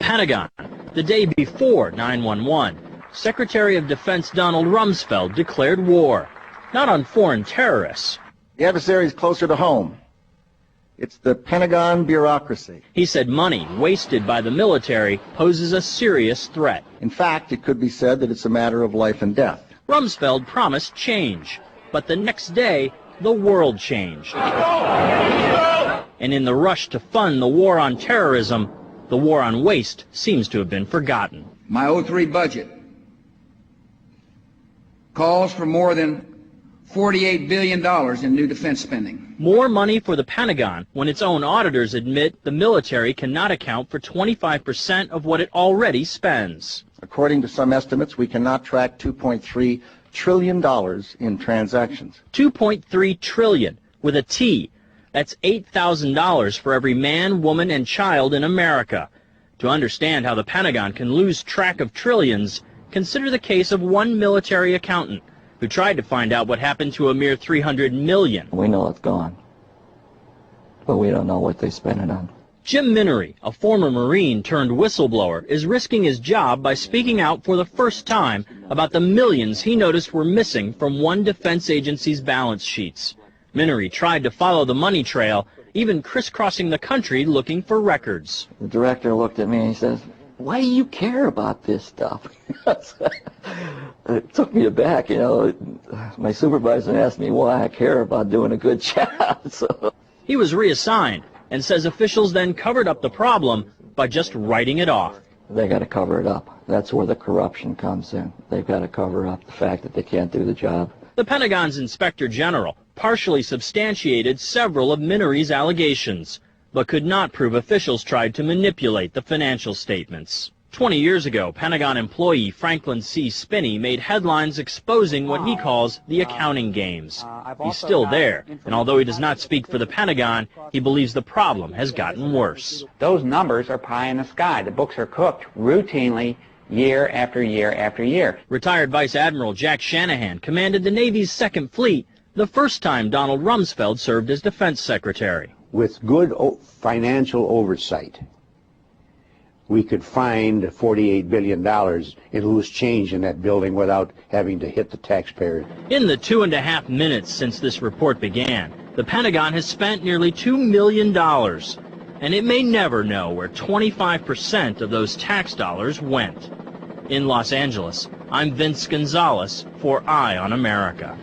Pentagon. The day before 9/11, Secretary of Defense Donald Rumsfeld declared war, not on foreign terrorists. The adversary is closer to home. It's the Pentagon bureaucracy. He said money wasted by the military poses a serious threat. In fact, it could be said that it's a matter of life and death. Rumsfeld promised change, but the next day, the world changed. And in the rush to fund the war on terrorism, the war on waste seems to have been forgotten. My 03 budget calls for more than $48 billion in new defense spending. More money for the Pentagon when its own auditors admit the military cannot account for 25% of what it already spends. According to some estimates, we cannot track $2.3 trillion in transactions. $2.3 trillion with a T. That's $8,000 for every man, woman, and child in America. To understand how the Pentagon can lose track of trillions, consider the case of one military accountant who tried to find out what happened to a mere $300 million. We know it's gone, but we don't know what they spent it on. Jim Minery, a former Marine turned whistleblower, is risking his job by speaking out for the first time about the millions he noticed were missing from one defense agency's balance sheets. Minery tried to follow the money trail, even crisscrossing the country looking for records. The director looked at me and he says, "Why do you care about this stuff?" It took me aback, you know. My supervisor asked me why I care about doing a good job. So. He was reassigned and says officials then covered up the problem by just writing it off. They got to cover it up. That's where the corruption comes in. They've got to cover up the fact that they can't do the job. The Pentagon's Inspector General partially substantiated several of Minery's allegations, but could not prove officials tried to manipulate the financial statements. 20 years ago, Pentagon employee Franklin C. Spinney made headlines exposing what he calls the accounting games. He's still there, and although he does not speak for the Pentagon, he believes the problem has gotten worse. Those numbers are pie in the sky. The books are cooked routinely year after year after year. Retired Vice Admiral Jack Shanahan commanded the Navy's Second Fleet the first time Donald Rumsfeld served as Defense Secretary. With good financial oversight, we could find $48 billion in loose change in that building without having to hit the taxpayer. In the 2.5 minutes since this report began, the Pentagon has spent nearly $2 million, and it may never know where 25% of those tax dollars went. In Los Angeles, I'm Vince Gonzalez for Eye on America.